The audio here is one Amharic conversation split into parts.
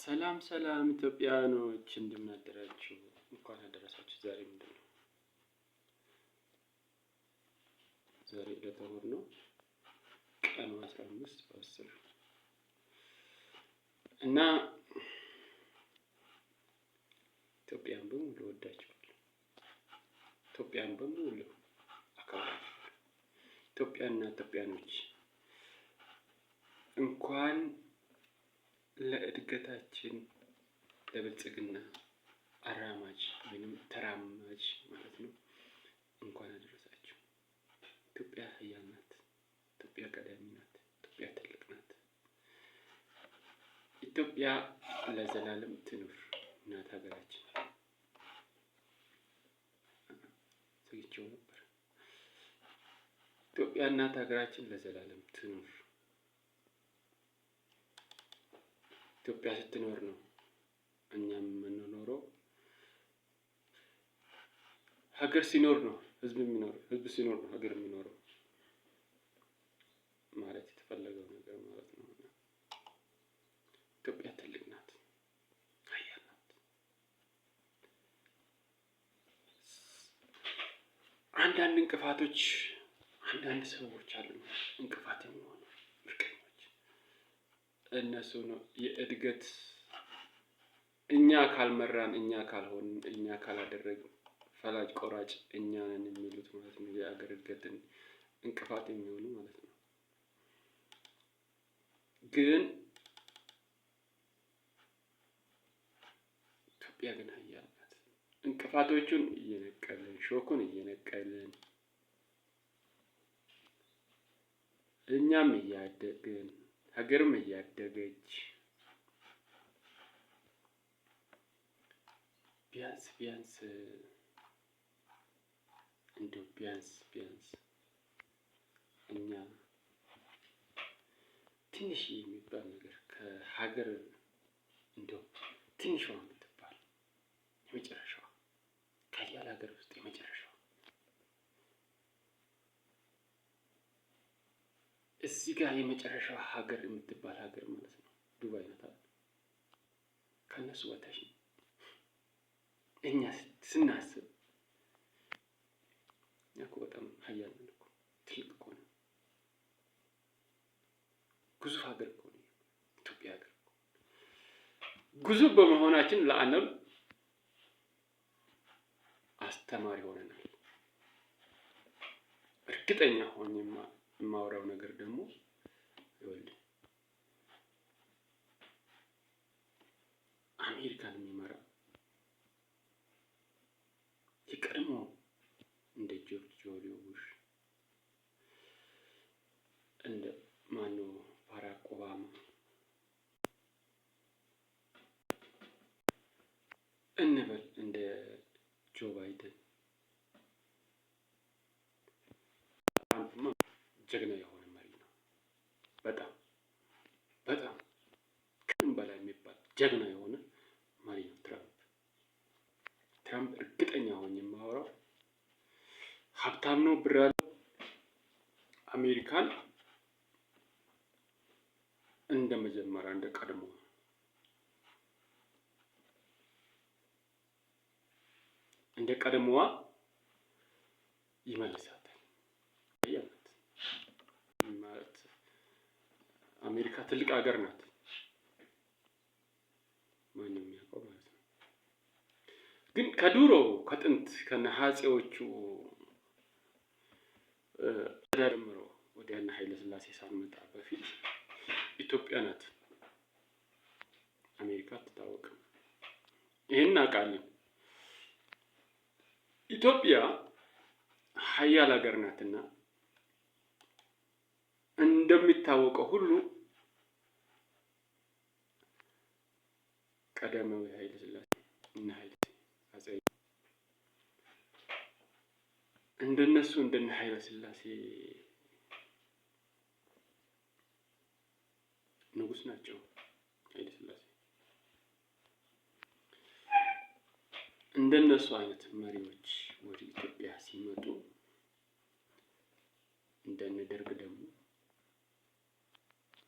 ሰላም ሰላም ኢትዮጵያውያኖች እንደምን አደራችሁ? እንኳን አደረሳችሁ። ዛሬ ምንድነው? ዛሬ ዕለተ እሑድ ነው። ቀኑ 15/10 እና ኢትዮጵያን በሙሉ ወዳችኋለሁ። ኢትዮጵያን በሙሉ አከብራለሁ። ኢትዮጵያና ኢትዮጵያኖች እንኳን ለእድገታችን ለብልጽግና አራማጅ ወይንም ተራማጅ ማለት ነው እንኳን አደረሳችሁ። ኢትዮጵያ ኃያል ናት። ኢትዮጵያ ቀዳሚ ናት። ኢትዮጵያ ትልቅ ናት። ኢትዮጵያ ለዘላለም ትኑር። እናት ሀገራችን ዘግቼው ነበር። ኢትዮጵያ እናት ሀገራችን ለዘላለም ትኑር። ኢትዮጵያ ስትኖር ነው እኛም የምንኖረው። ሀገር ሲኖር ነው ህዝብ የሚኖረው። ህዝብ ሲኖር ነው ሀገር የሚኖረው ማለት የተፈለገው ነገር ማለት ነው። ኢትዮጵያ ትልቅ ናት፣ ኃያል ናት። አንዳንድ እንቅፋቶች፣ አንዳንድ ሰዎች አሉ እንቅፋት የሚሆኑ ምቀኞች። እነሱ ነው የእድገት እኛ ካልመራን፣ እኛ ካልሆንን፣ እኛ ካላደረግን ፈላጭ ቆራጭ እኛ ነን የሚሉት ማለት ነው። የአገር እድገትን እንቅፋት የሚሆኑ ማለት ነው። ግን ኢትዮጵያ ግን ኃያል ናት። እንቅፋቶቹን እየነቀልን፣ ሾኩን እየነቀልን፣ እኛም እያደግን፣ ሀገርም እያደገች ቢያንስ እንደው ቢያንስ እኛ ትንሽ የሚባል ነገር ከሀገር እንደው ትንሿ የምትባል የመጨረሻዋ ከኃያል ሀገር ውስጥ የመጨረሻዋ እዚህ ጋር የመጨረሻዋ ሀገር የምትባል ሀገር ማለት ነው ዱባይ ናት። ከነሱ በታች ነው። እኛ ስናስብ እኮ በጣም ኃያል ነን እኮ፣ ትልቅ እኮ ነው፣ ግዙፍ ሀገር እኮ ነው ኢትዮጵያ ሀገር እኮ። ግዙፍ በመሆናችን ለዓለም አስተማሪ ሆነናል። እርግጠኛ ሆኜ የማወራው ነገር ደግሞ ይኸውልህ አሜሪካን የሚመራ የቀድሞ እንደ ጆርጅ ዶብሊው ቡሽ እንደ ማነው ባራክ ኦባማ እንበል እንደ ጆ ባይደን ጀግና የሆነ መሪ ነው። በጣም ከምንም በላይ የሚባል ጀግና የሆነ መሪ ነው ትራምፕ እርግጠኛ ሆኜ የማወራው ሀብታም ነው፣ ብር አለው። አሜሪካን እንደ መጀመሪያ እንደ ቀድሞዋ ይመልሳታል ማለት አሜሪካ ትልቅ ሀገር ናት፣ ማንም የሚያውቀው ማለት ነው። ግን ከድሮ ከጥንት ከነሐጼዎቹ ጀምሮ ወደ ኃይለ ሥላሴ ሳንመጣ በፊት ኢትዮጵያ ናት። አሜሪካ አትታወቅም። ይሄን አውቃለሁ። ኢትዮጵያ ኃያል ሀገር ናትና እንደሚታወቀው ሁሉ ቀዳማዊ ኃይለ ሥላሴ እና ኃይለ አፄ እንደነ ኃይለ ሥላሴ ንጉስ ናቸው። ኃይለ ሥላሴ እንደነሱ አይነት መሪዎች ወደ ኢትዮጵያ ሲመጡ እንደነ ደርግ ደግሞ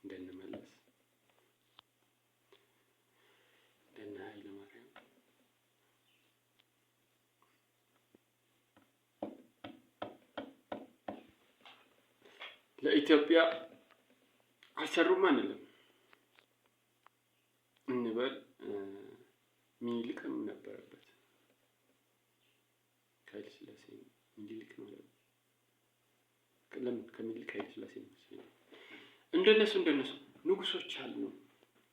እንደነ መለስ ለኢትዮጵያ አልሰሩም አንልም እንበል። ሚኒሊክም ነበረበት። ኃይለ ሥላሴ ሚኒሊክ ነው። ለምን ከሚኒሊክ ኃይለ ሥላሴ ነው? እንደነሱ ንጉሶች አሉ፣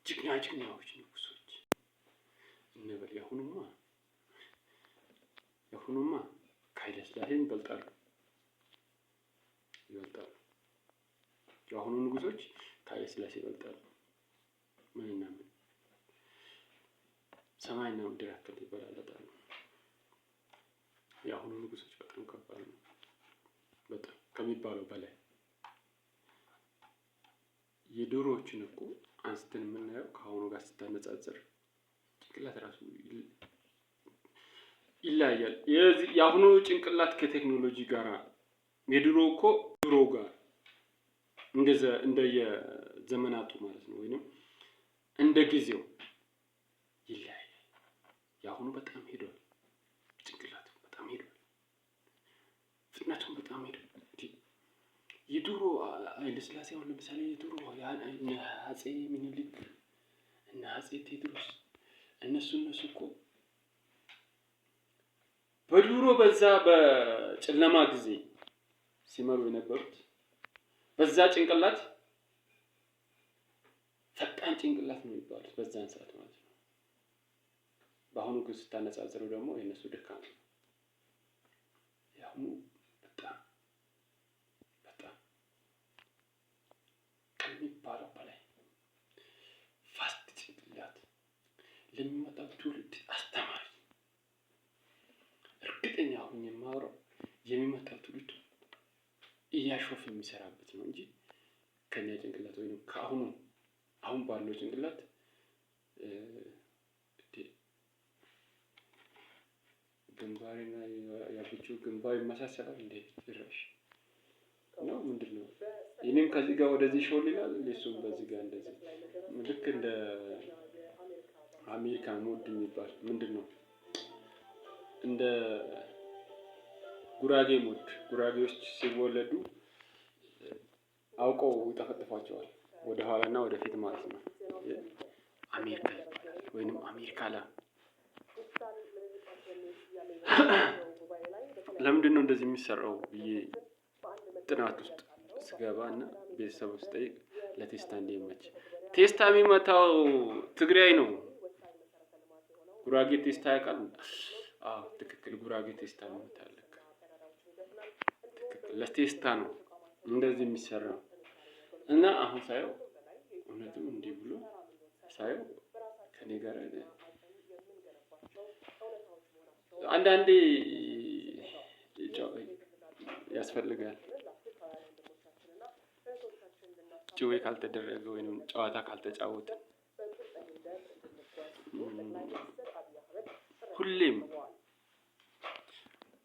ጀግናዎች ንጉሶች እንበል። ያሁኑማ ከኃይለ ሥላሴ ይበልጣሉ። የአሁኑ ንጉሶች ከኃይለ ሥላሴ ይበልጣሉ። ምንና ምን ሰማይና ምድር ያክል ይበላለጣሉ። የአሁኑ ንጉሶች በጣም ከባድ ነው፣ በጣም ከሚባለው በላይ። የድሮዎችን እኮ አንስተን የምናየው ከአሁኑ ጋር ስታነጻጽር ጭንቅላት ራሱ ይለያያል። የአሁኑ ጭንቅላት ከቴክኖሎጂ ጋር የድሮ እኮ ድሮ ጋር እንደየዘመናቱ ማለት ነው፣ ወይንም እንደ ጊዜው ይለያያል። የአሁኑ በጣም ሄዷል፣ ጭንቅላቱ በጣም ሄዷል፣ ፍጥነቱም በጣም ሄዷል። የድሮ ኃይለ ሥላሴ አሁን ለምሳሌ የድሮ አፄ ሚኒሊክ እና አፄ ቴዎድሮስ እነሱ እኮ በድሮ በዛ በጨለማ ጊዜ ሲመሩ የነበሩት በዛ ጭንቅላት ፈጣን ጭንቅላት ነው የሚባሉት በዛን ሰዓት ማለት ነው። በአሁኑ ግን ስታነጻጽሩ ደግሞ የነሱ ደካማ ነው። ያሁኑ በጣም ከሚባለው በላይ ፋስት ጭንቅላት ለሚመጣው ትውልድ አስተማሪ። እርግጠኛ አሁን የማወራው የሚመጣው ትውልድ እያሾፍ የሚሰራበት ነው እንጂ ከኛ ጭንቅላት ወይም አሁን ባለው ጭንቅላት ግንባሬና ያብቹ ግንባር ይመሳሰላል እንዴ? ጭራሽ ነው ምንድነው? እኔም ከዚህ ጋር ወደዚህ ሾል ይላል፣ እሱም በዚህ ጋር እንደዚህ። ልክ እንደ አሜሪካ ሞድ የሚባል ምንድነው? እንደ ጉራጌ ሞድ። ጉራጌዎች ሲወለዱ አውቀው ይጠፈጥፏቸዋል ወደ ኋላና ወደ ፊት ማለት ነው። አሜሪካ ይባላል ወይንም አሜሪካላ። ለምንድን ነው እንደዚህ የሚሰራው ብዬ ጥናት ውስጥ ስገባ እና ቤተሰብ ውስጥ ጠይቅ፣ ለቴስታ እንዲመች። ቴስታ የሚመታው ትግራይ ነው። ጉራጌ ቴስታ ያውቃል? አዎ ትክክል፣ ጉራጌ ቴስታ ይመታል። ትክክል፣ ለቴስታ ነው እንደዚህ የሚሰራው። እና አሁን ሳየው እውነትም እንዲህ ብሎ ሳየው ከኔ ጋር አንዳንዴ ያስፈልጋል። ጭዌ ካልተደረገ ወይም ጨዋታ ካልተጫወተ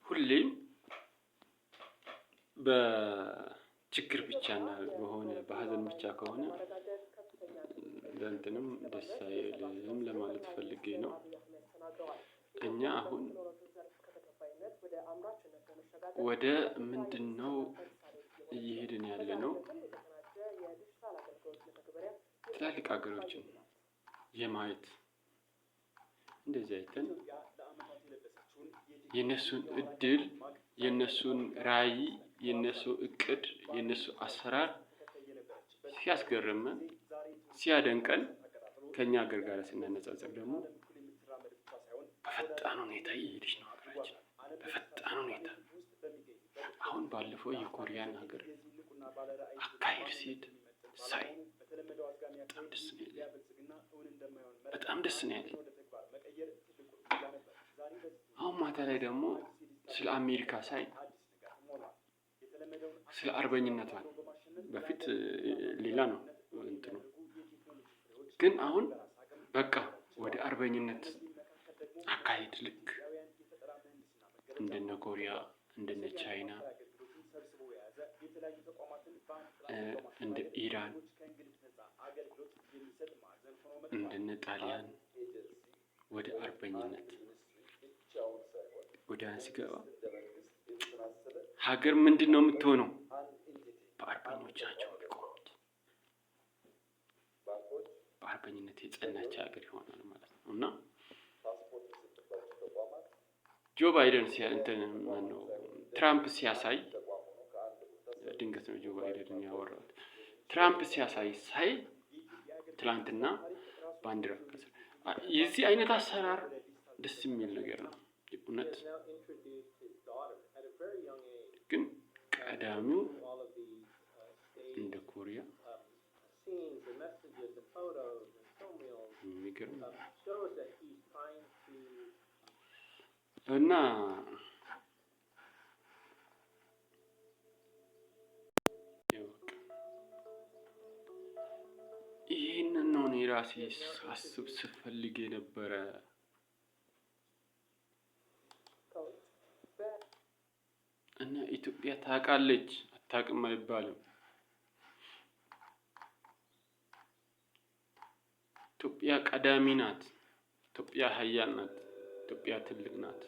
ሁሌም በችግር ብቻና በሆነ በሀዘን ብቻ ከሆነ ለእንትንም ደስ አይልም ለማለት ፈልጌ ነው። እኛ አሁን ወደ ምንድነው እየሄድን ያለ ነው? ትላልቅ ሀገሮችን የማየት እንደዚህ አይተን የነሱን እድል፣ የነሱን ራዕይ፣ የነሱ እቅድ፣ የነሱ አሰራር ሲያስገርመን ሲያደንቀን ከኛ ሀገር ጋር ስናነጻጽር ደግሞ በፈጣን ሁኔታ እየሄደች ነው ሀገራችን። በፈጣን ሁኔታ አሁን ባለፈው የኮሪያን ሀገር አካሄድ ሲሄድ ሳይ በጣም ደስ ነው ያለኝ። አሁን ማታ ላይ ደግሞ ስለ አሜሪካ ሳይ ስለ አርበኝነቷ በፊት ሌላ ነው እንትኑ፣ ግን አሁን በቃ ወደ አርበኝነት አካሄድ ልክ እንደነ ኮሪያ፣ እንደነ ቻይና፣ እንደ ኢራን፣ እንደነ ጣሊያን ወደ አርበኝነት ወደ ሲገባ ሀገር ምንድን ነው የምትሆነው? በአርበኝነት አርበኞች ናቸው የሚቆሙት። በአርበኝነት የጸናች ሀገር ይሆናል ማለት ነው። እና ጆ ባይደን ትራምፕ ሲያሳይ ድንገት ነው ጆ ባይደን ያወራሁት። ትራምፕ ሲያሳይ ሳይ ትላንትና ባንዲራ የዚህ አይነት አሰራር ደስ የሚል ነገር ነው እውነት። ግን ቀዳሚው እንደ ኮሪያ የሚገርም እና ይህንን ነው እኔ ራሴ ሳስብ ስፈልግ የነበረ። እና ኢትዮጵያ ታውቃለች አታውቅም አይባልም። ኢትዮጵያ ቀዳሚ ናት። ኢትዮጵያ ሀያል ናት። ኢትዮጵያ ትልቅ ናት።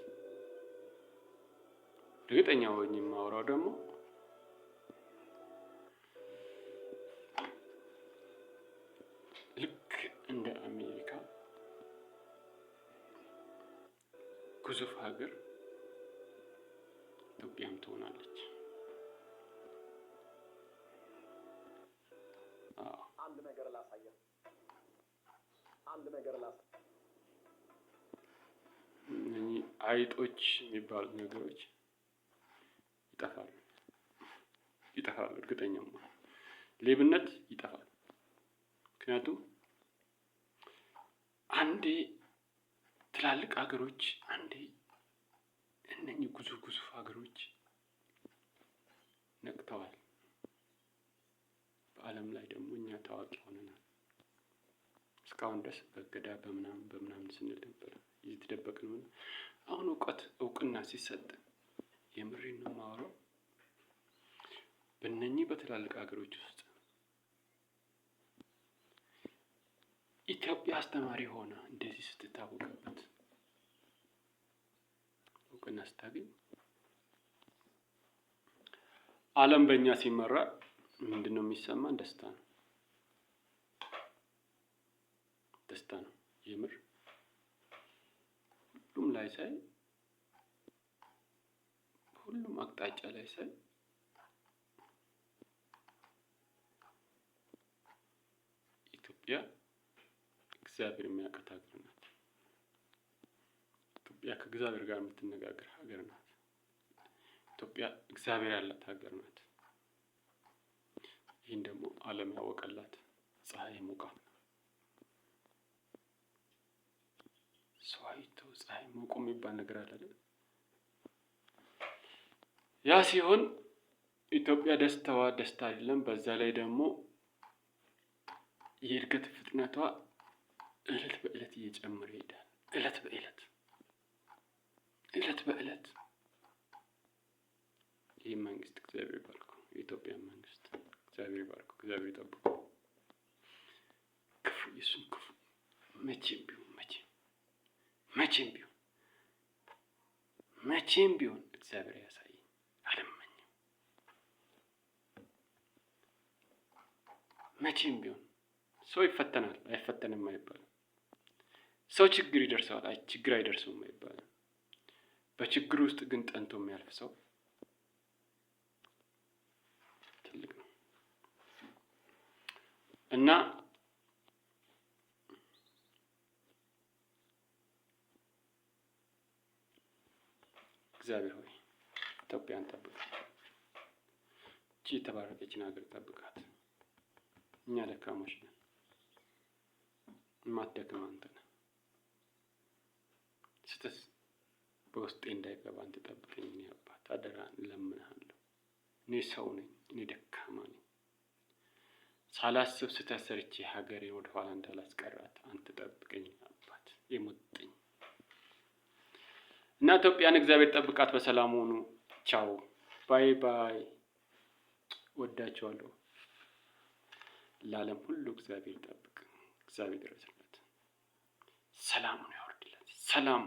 እርግጠኛ ሆኜ የማወራው ደግሞ ልክ እንደ አሜሪካ ግዙፍ ሀገር ኢትዮጵያም ትሆናለች። አይጦች የሚባሉ ነገሮች ይጠፋሉ። እርግጠኛም ሌብነት ይጠፋል። ምክንያቱም አንዴ ትላልቅ ሀገሮች እነኚህ ግዙፍ ሀገሮች ነቅተዋል። በዓለም ላይ ደግሞ እኛ ታዋቂ ሆነናል። እስካሁን ድረስ በገዳ በምናምን ስንል ነበር እየተደበቅን ነው። አሁን እውቅና ሲሰጥ የምሬን ነው የማወራው። በእነኚህ በትላልቅ ሀገሮች ውስጥ ኢትዮጵያ አስተማሪ ሆና እንደዚህ ስትታወቅበት እውቅና ስታገኝ ዓለም በእኛ ሲመራ ምንድነው የሚሰማን? ደስታ ነው። የምር ሁሉም ላይ ሳይ ሁሉም አቅጣጫ ላይ ሳይ ኢትዮጵያ እግዚአብሔር የሚያውቃት ሀገር ናት። ኢትዮጵያ ከእግዚአብሔር ጋር የምትነጋገር ሀገር ናት። ኢትዮጵያ እግዚአብሔር ያላት ሀገር ናት። ይህን ደግሞ ዓለም ያወቀላት ፀሐይ ሞቃ ሰው አይቶ ፀሐይ ሞቆ የሚባል ነገር አለ አይደል? ያ ሲሆን ኢትዮጵያ ደስታዋ ደስታ አይደለም። በዛ ላይ ደግሞ የእድገት ፍጥነቷ እለት በእለት እየጨመረ ይሄዳል። እለት በእለት ይህ መንግስት እግዚአብሔር ይባርከው። የኢትዮጵያ መንግስት እግዚአብሔር ይባርከው። እግዚአብሔር ይጠብቀው። ክፉ የሱን ክፉ መቼም ቢሆን እግዚአብሔር ያሳይ። አልመኝም። መቼም ቢሆን ሰው ይፈተናል፣ አይፈተንም አይባልም። ሰው ችግር ይደርሰዋል፣ ችግር አይደርሰውም አይባልም። በችግር ውስጥ ግን ጠንቶ የሚያልፍ ሰው ትልቅ ነው እና እግዚአብሔር ሆይ ኢትዮጵያን ጠብቃት። እቺ የተባረከችን ሀገር ጠብቃት። እኛ ደካሞች ነን፣ የማትደክም አንተ ነህ። ስተት በውስጤ እንዳይገባ አንተ ጠብቀኝ። እኔ አባት አደራ እለምንሃለሁ። እኔ ሰው ነኝ፣ እኔ ደካማ ነኝ። ሳላስብ ስተት ሰርቼ ሀገሬን ወደኋላ እንዳላስቀራት አንተ ጠብቀኝ አባት። የሞትኝ እና ኢትዮጵያን እግዚአብሔር ጠብቃት። በሰላም ሆኑ። ቻው ባይ ባይ። ወዳቸዋለሁ። ለዓለም ሁሉ እግዚአብሔር ይጠብቅ። እግዚአብሔር ይድረስለት። ሰላሙን ያወርድለት። ሰላም